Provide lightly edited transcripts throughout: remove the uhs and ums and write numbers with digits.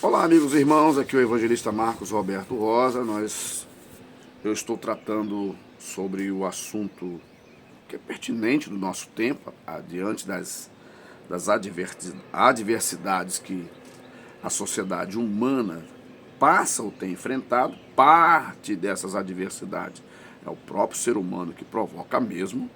Olá, amigos e irmãos, aqui é o evangelista Marcos Roberto Rosa. Eu estou tratando sobre o assunto que é pertinente do nosso tempo, diante das adversidades que a sociedade humana passa ou tem enfrentado. Parte dessas adversidades é o próprio ser humano que provoca mesmo,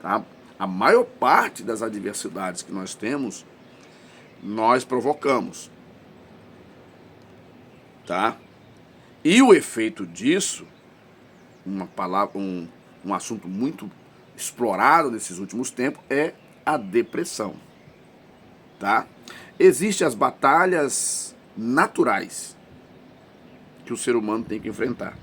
tá? A maior parte das adversidades que nós temos, nós provocamos, tá? E o efeito disso, um assunto muito explorado nesses últimos tempos, é a depressão, tá? Existem as batalhas naturais que o ser humano tem que enfrentar,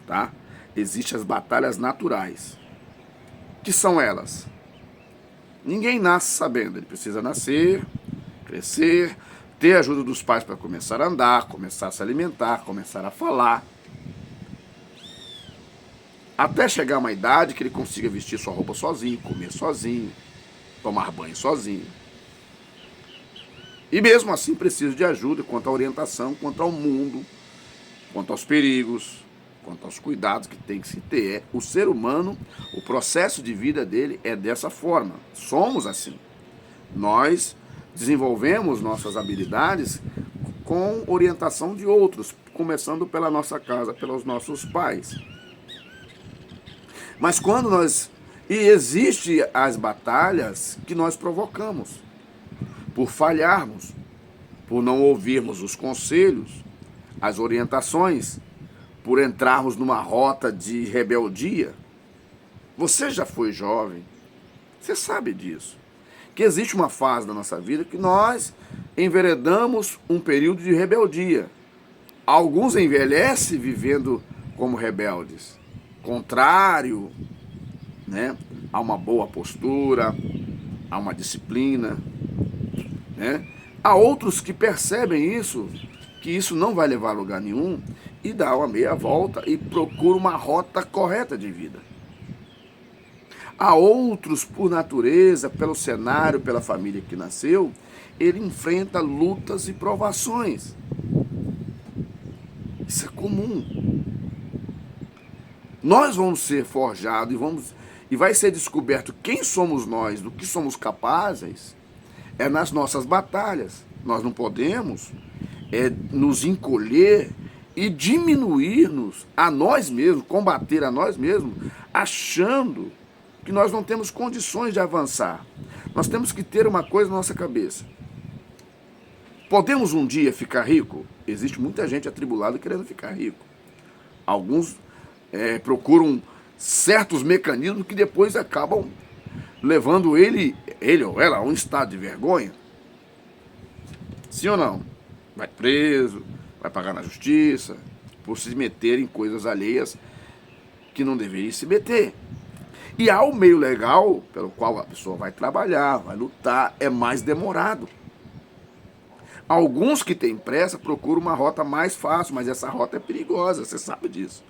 tá? Existem as batalhas naturais. Que são elas? Ninguém nasce sabendo, ele precisa nascer, crescer, ter a ajuda dos pais para começar a andar, começar a se alimentar, começar a falar, até chegar a uma idade que ele consiga vestir sua roupa sozinho, comer sozinho, tomar banho sozinho. E mesmo assim precisa de ajuda quanto à orientação, quanto ao mundo, quanto aos perigos, quanto aos cuidados que tem que se ter. O ser humano, o processo de vida dele é dessa forma. Somos assim. Nós desenvolvemos nossas habilidades com orientação de outros, começando pela nossa casa, pelos nossos pais. Mas quando nós... E existem as batalhas que nós provocamos, por falharmos, por não ouvirmos os conselhos, as orientações, por entrarmos numa rota de rebeldia. Você já foi jovem, você sabe disso. Que existe uma fase da nossa vida que nós enveredamos um período de rebeldia. Alguns envelhecem vivendo como rebeldes, contrário, né, a uma boa postura, a uma disciplina, né? Há outros que percebem isso, que isso não vai levar a lugar nenhum, e dá uma meia volta e procura uma rota correta de vida. Há outros, por natureza, pelo cenário, pela família que nasceu, ele enfrenta lutas e provações. Isso é comum. Nós vamos ser forjados e vai ser descoberto quem somos nós, do que somos capazes, é nas nossas batalhas. Nós não podemos nos encolher e diminuir-nos a nós mesmos, combater a nós mesmos, achando que nós não temos condições de avançar. Nós temos que ter uma coisa na nossa cabeça. Podemos um dia ficar rico? Existe muita gente atribulada querendo ficar rico. Alguns procuram certos mecanismos que depois acabam levando ele ou ela a um estado de vergonha. Sim ou não? Vai preso, vai pagar na justiça, por se meter em coisas alheias que não deveria se meter. E há o meio legal pelo qual a pessoa vai trabalhar, vai lutar, é mais demorado. Alguns que têm pressa procuram uma rota mais fácil, mas essa rota é perigosa, você sabe disso.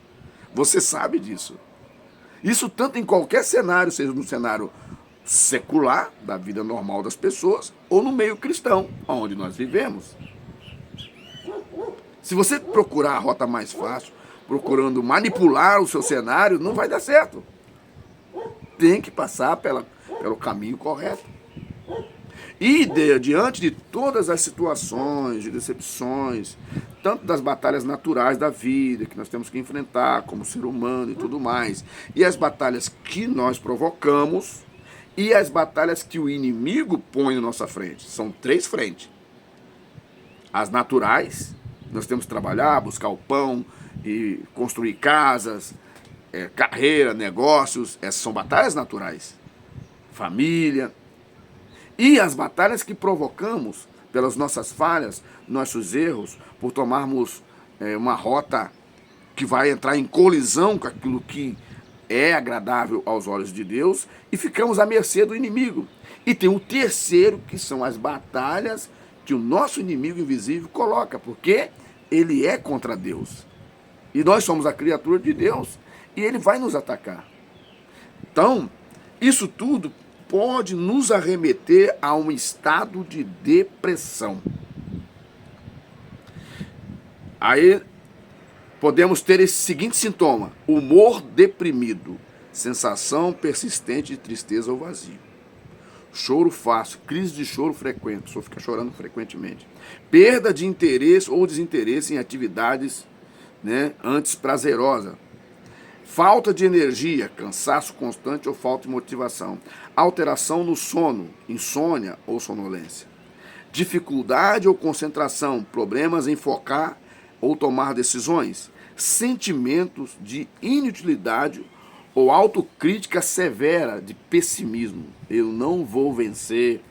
Você sabe disso. Isso tanto em qualquer cenário, seja no cenário secular, da vida normal das pessoas, ou no meio cristão, onde nós vivemos. Se você procurar a rota mais fácil, procurando manipular o seu cenário, não vai dar certo. Tem que passar pelo caminho correto. E diante de todas as situações, de decepções, tanto das batalhas naturais da vida, que nós temos que enfrentar como ser humano e tudo mais, e as batalhas que nós provocamos, e as batalhas que o inimigo põe na nossa frente. São 3 frentes. As naturais, nós temos que trabalhar, buscar o pão, e construir casas, carreira, negócios, essas são batalhas naturais. Família. E as batalhas que provocamos pelas nossas falhas, nossos erros, por tomarmos uma rota que vai entrar em colisão com aquilo que é agradável aos olhos de Deus, e ficamos à mercê do inimigo. E tem o terceiro, que são as batalhas que o nosso inimigo invisível coloca, porque ele é contra Deus. E nós somos a criatura de Deus, e ele vai nos atacar. Então, isso tudo pode nos arremeter a um estado de depressão. Aí podemos ter esse seguinte sintoma: humor deprimido, sensação persistente de tristeza ou vazio, choro fácil, crise de choro frequente, a pessoa fica chorando frequentemente, perda de interesse ou desinteresse em atividades, né, antes prazerosa, falta de energia, cansaço constante ou falta de motivação, alteração no sono, insônia ou sonolência, dificuldade ou concentração, problemas em focar ou tomar decisões, sentimentos de inutilidade ou autocrítica severa de pessimismo. Eu não vou vencer,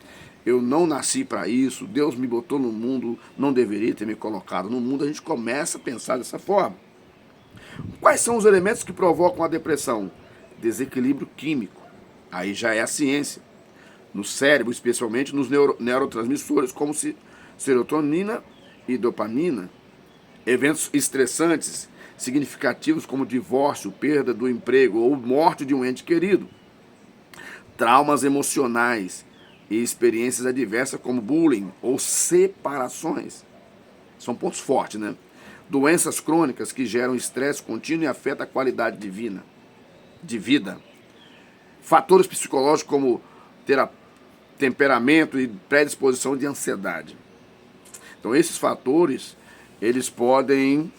eu não nasci para isso, Deus me botou no mundo, não deveria ter me colocado no mundo. A gente começa a pensar dessa forma. Quais são os elementos que provocam a depressão? Desequilíbrio químico, aí já é a ciência. No cérebro, especialmente nos neurotransmissores, como serotonina e dopamina. Eventos estressantes, significativos como divórcio, perda do emprego ou morte de um ente querido. Traumas emocionais e experiências adversas como bullying ou separações. São pontos fortes, né? Doenças crônicas que geram estresse contínuo e afetam a qualidade de vida. Fatores psicológicos como temperamento e predisposição de ansiedade. Então esses fatores, eles podem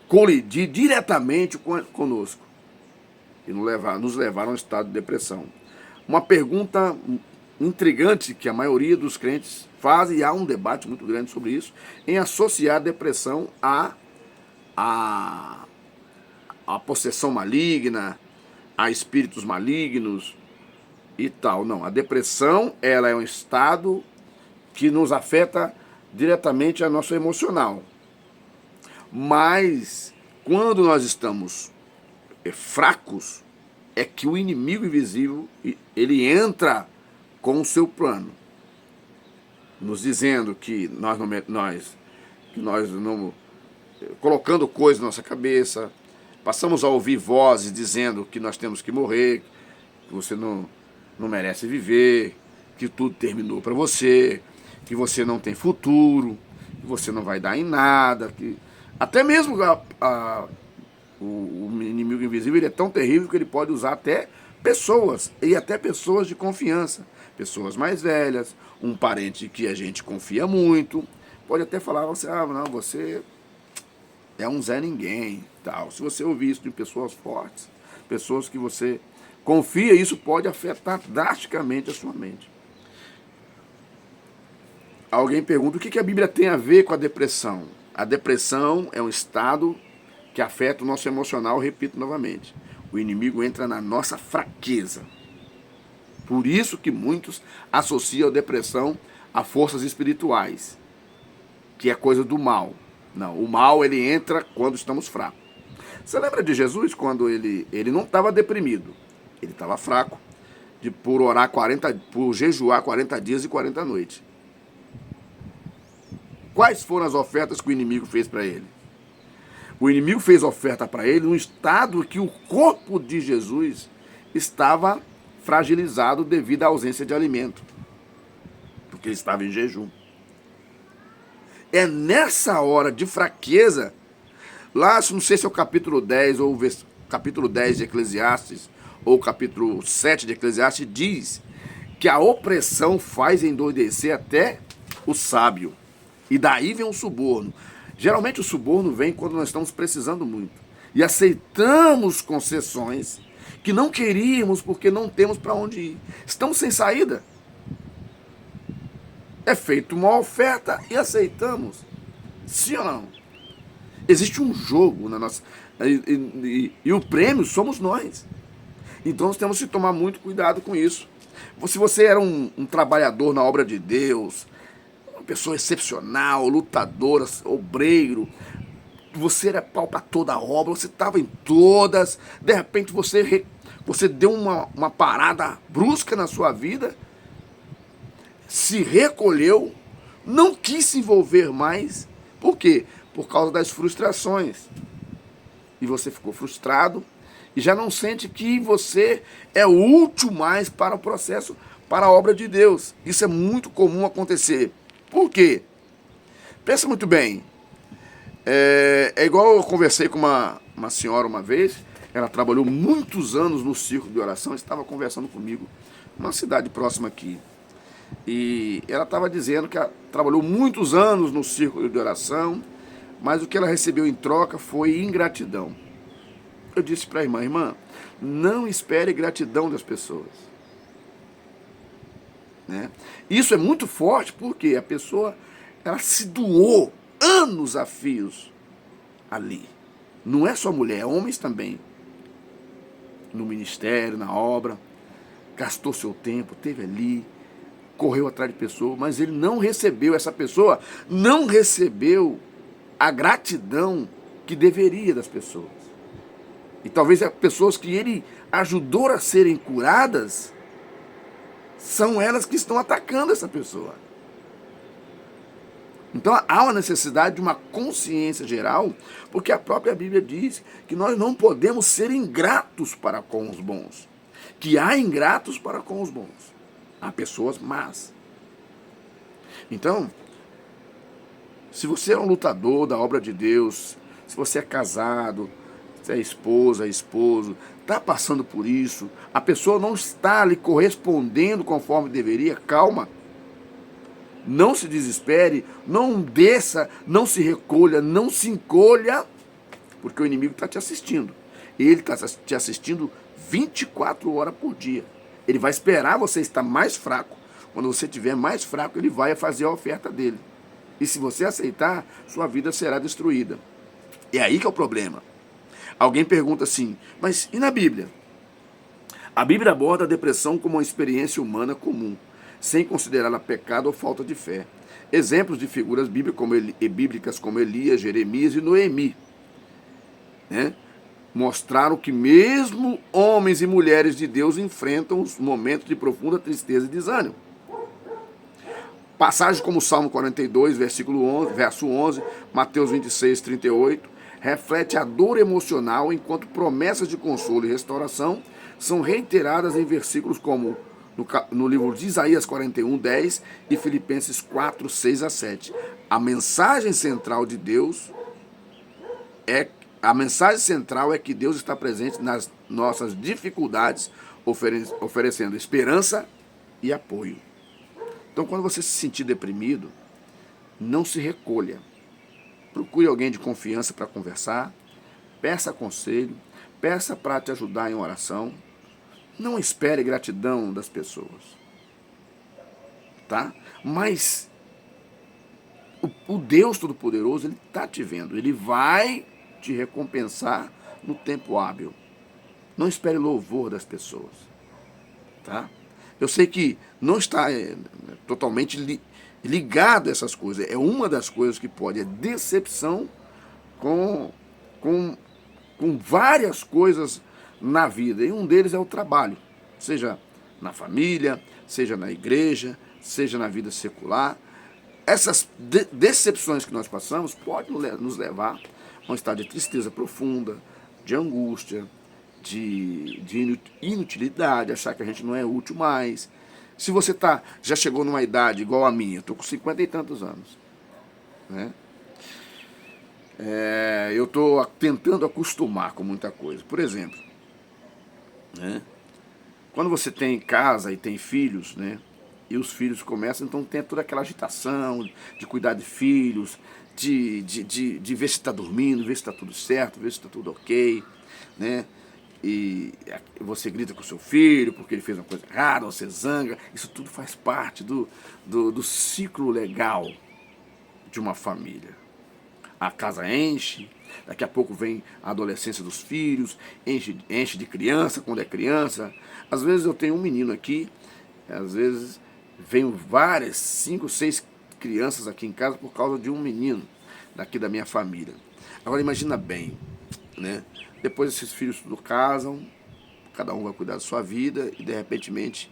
colidir diretamente conosco e nos levar a um estado de depressão. Uma pergunta intrigante que a maioria dos crentes faz, e há um debate muito grande sobre isso, em associar a depressão à possessão maligna, a espíritos malignos e tal. Não, a depressão, ela é um estado que nos afeta diretamente a nosso emocional. Mas quando nós estamos fracos, é que o inimigo invisível, ele entra com o seu plano, nos dizendo que nós não colocando coisas na nossa cabeça, passamos a ouvir vozes dizendo que nós temos que morrer, que você não merece viver, que tudo terminou para você, que você não tem futuro, que você não vai dar em nada, que até mesmo o inimigo invisível, ele é tão terrível que ele pode usar até pessoas, e até pessoas de confiança, pessoas mais velhas, um parente que a gente confia muito, pode até falar, você é um Zé Ninguém, tal. Se você ouvir isso de pessoas fortes, pessoas que você confia, isso pode afetar drasticamente a sua mente. Alguém pergunta, o que a Bíblia tem a ver com a depressão? A depressão é um estado que afeta o nosso emocional, repito novamente. O inimigo entra na nossa fraqueza. Por isso que muitos associam a depressão a forças espirituais, que é coisa do mal. Não, o mal, ele entra quando estamos fracos. Você lembra de Jesus quando ele não estava deprimido? Ele estava fraco por jejuar 40 dias e 40 noites. Quais foram as ofertas que o inimigo fez para ele? O inimigo fez oferta para ele num estado que o corpo de Jesus estava fragilizado devido à ausência de alimento, porque ele estava em jejum. É nessa hora de fraqueza, lá, não sei se é o capítulo 10 ou o capítulo 10 de Eclesiastes, ou o capítulo 7 de Eclesiastes, diz que a opressão faz endoidecer até o sábio. E daí vem um suborno. Geralmente o suborno vem quando nós estamos precisando muito. E aceitamos concessões que não queríamos porque não temos para onde ir. Estamos sem saída. É feita uma oferta e aceitamos. Sim ou não? Existe um jogo na nossa... E o prêmio somos nós. Então nós temos que tomar muito cuidado com isso. Se você era um trabalhador na obra de Deus, uma pessoa excepcional, lutadora, obreiro, você era pau para toda a obra, você estava em todas, de repente você deu uma parada brusca na sua vida, se recolheu, não quis se envolver mais. Por quê? Por causa das frustrações. E você ficou frustrado e já não sente que você é útil mais para o processo, para a obra de Deus. Isso é muito comum acontecer. Por quê? Pensa muito bem. É igual eu conversei com uma senhora uma vez. Ela trabalhou muitos anos no círculo de oração. Estava conversando comigo numa cidade próxima aqui. E ela estava dizendo que ela trabalhou muitos anos no círculo de oração, mas o que ela recebeu em troca foi ingratidão. Eu disse para a irmã, não espere gratidão das pessoas. Né? Isso é muito forte porque a pessoa ela se doou anos a fios ali. Não é só mulher, é homens também. No ministério, na obra, gastou seu tempo, teve ali, correu atrás de pessoa, mas ele não recebeu, essa pessoa não recebeu a gratidão que deveria das pessoas. E talvez as pessoas que ele ajudou a serem curadas são elas que estão atacando essa pessoa. Então há uma necessidade de uma consciência geral, porque a própria Bíblia diz que nós não podemos ser ingratos para com os bons. Que há ingratos para com os bons. Há pessoas más. Então, se você é um lutador da obra de Deus, se você é casado, se é esposa, é esposo, está passando por isso, a pessoa não está lhe correspondendo conforme deveria, calma. Não se desespere, não desça, não se recolha, não se encolha, porque o inimigo está te assistindo. Ele está te assistindo 24 horas por dia. Ele vai esperar você estar mais fraco. Quando você estiver mais fraco, ele vai fazer a oferta dele. E se você aceitar, sua vida será destruída. É aí que é o problema. Alguém pergunta assim, mas e na Bíblia? A Bíblia aborda a depressão como uma experiência humana comum, sem considerá-la pecado ou falta de fé. Exemplos de figuras bíblicas como Elias, Jeremias e Noemi, né, mostraram que mesmo homens e mulheres de Deus enfrentam os momentos de profunda tristeza e desânimo. Passagens como Salmo 42, verso 11, Mateus 26, 38, reflete a dor emocional, enquanto promessas de consolo e restauração são reiteradas em versículos como no livro de Isaías 41, 10 e Filipenses 4, 6 a 7. A mensagem central de Deus é que Deus está presente nas nossas dificuldades, oferecendo esperança e apoio. Então, quando você se sentir deprimido, não se recolha. Procure alguém de confiança para conversar, peça conselho, peça para te ajudar em oração. Não espere gratidão das pessoas, tá? Mas o Deus Todo-Poderoso, Ele está te vendo, Ele vai te recompensar no tempo hábil. Não espere louvor das pessoas, tá? Eu sei que não está totalmente ligado a essas coisas. É uma das coisas que pode, é decepção com várias coisas na vida. E um deles é o trabalho, seja na família, seja na igreja, seja na vida secular. Essas decepções que nós passamos podem nos levar a um estado de tristeza profunda, de angústia, de inutilidade, achar que a gente não é útil mais. Se você já chegou numa idade igual a minha, estou com 50 e tantos anos, né? Eu estou tentando acostumar com muita coisa. Por exemplo, né? Quando você tem casa e tem filhos, né? E os filhos começam, então tem toda aquela agitação de cuidar de filhos, de ver se está dormindo, ver se está tudo certo, ver se está tudo ok, né? E você grita com o seu filho porque ele fez uma coisa errada, você zanga. Isso tudo faz parte do ciclo legal de uma família. A casa enche, daqui a pouco vem a adolescência dos filhos, enche de criança quando é criança. Às vezes eu tenho um menino aqui, às vezes vem várias, 5, 6 crianças aqui em casa por causa de um menino daqui da minha família. Agora imagina bem, né? Depois esses filhos tudo casam, cada um vai cuidar da sua vida e de repente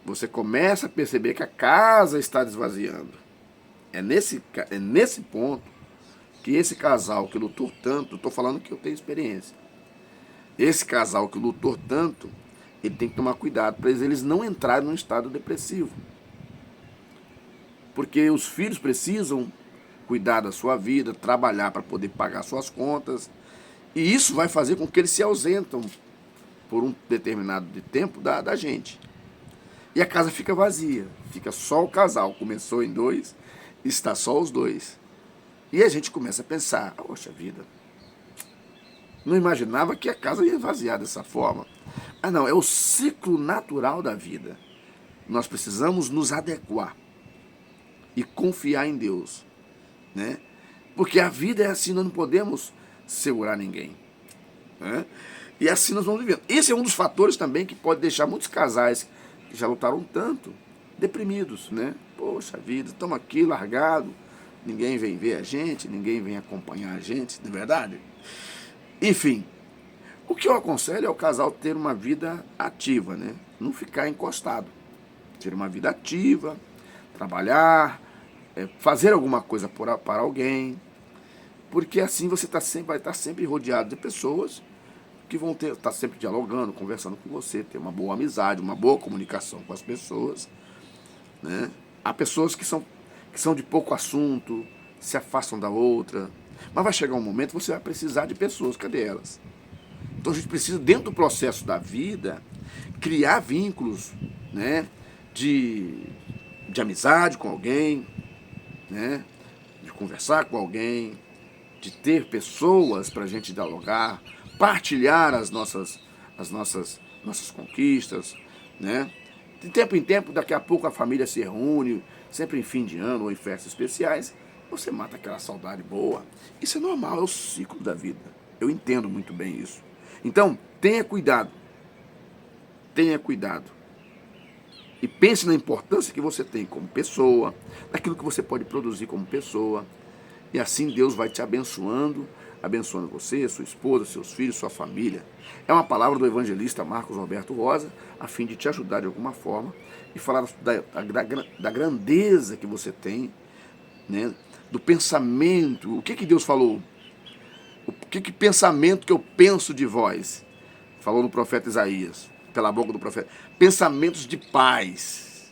você começa a perceber que a casa está desvaziando. É nesse ponto que esse casal que lutou tanto, estou falando que eu tenho experiência, esse casal que lutou tanto, ele tem que tomar cuidado para eles não entrarem num estado depressivo. Porque os filhos precisam cuidar da sua vida, trabalhar para poder pagar suas contas. E isso vai fazer com que eles se ausentam por um determinado tempo da gente. E a casa fica vazia, fica só o casal. Começou em dois, está só os dois. E a gente começa a pensar, poxa vida, não imaginava que a casa ia esvaziar dessa forma. Ah não, é o ciclo natural da vida. Nós precisamos nos adequar e confiar em Deus, né? Porque a vida é assim, nós não podemos segurar ninguém, né? E assim nós vamos vivendo. Esse é um dos fatores também que pode deixar muitos casais que já lutaram tanto deprimidos, né? Poxa vida, estamos aqui largados, ninguém vem ver a gente, ninguém vem acompanhar a gente, não é verdade? Enfim, o que eu aconselho é o casal ter uma vida ativa, né? Não ficar encostado. Ter uma vida ativa, trabalhar, fazer alguma coisa para alguém, porque assim você vai estar sempre rodeado de pessoas que vão estar sempre dialogando, conversando com você, ter uma boa amizade, uma boa comunicação com as pessoas, né? Há pessoas que são de pouco assunto, se afastam da outra, mas vai chegar um momento que você vai precisar de pessoas, cadê elas? Então a gente precisa, dentro do processo da vida, criar vínculos, né? De amizade com alguém, né? De conversar com alguém, de ter pessoas para a gente dialogar, partilhar as nossas conquistas, né? De tempo em tempo, daqui a pouco a família se reúne, sempre em fim de ano ou em festas especiais, você mata aquela saudade boa. Isso é normal, é o ciclo da vida. Eu entendo muito bem isso. Então, tenha cuidado. Tenha cuidado. E pense na importância que você tem como pessoa, naquilo que você pode produzir como pessoa. E assim Deus vai te abençoando, abençoando você, sua esposa, seus filhos, sua família. É uma palavra do evangelista Marcos Roberto Rosa, a fim de te ajudar de alguma forma e falar da grandeza que você tem, né? Do pensamento. O que Deus falou? O que pensamento que eu penso de vós? Falou no profeta Isaías, pela boca do profeta. Pensamentos de paz.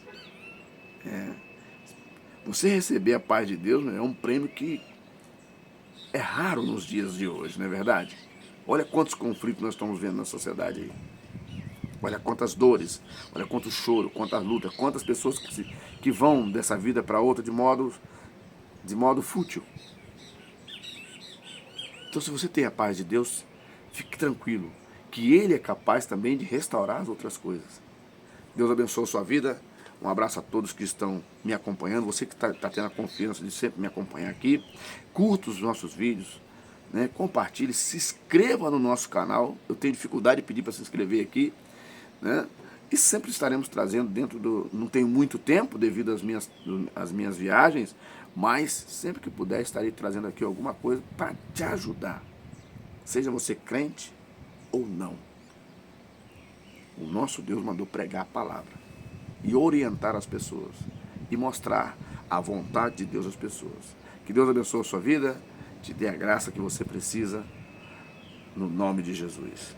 Você receber a paz de Deus, né, é um prêmio que é raro nos dias de hoje, não é verdade? Olha quantos conflitos nós estamos vendo na sociedade aí. Olha quantas dores, olha quanto choro, quantas lutas, quantas pessoas que vão dessa vida para outra de modo fútil. Então, se você tem a paz de Deus, fique tranquilo, que Ele é capaz também de restaurar as outras coisas. Deus abençoe a sua vida. Um abraço a todos que estão me acompanhando. Você que está tendo a confiança de sempre me acompanhar aqui. Curta os nossos vídeos, né? Compartilhe, se inscreva no nosso canal. Eu tenho dificuldade de pedir para se inscrever aqui, né? E sempre estaremos trazendo dentro do... Não tenho muito tempo devido às minhas viagens, mas sempre que puder estarei trazendo aqui alguma coisa para te ajudar. Seja você crente ou não. O nosso Deus mandou pregar a palavra e orientar as pessoas e mostrar a vontade de Deus às pessoas. Que Deus abençoe a sua vida, te dê a graça que você precisa, no nome de Jesus.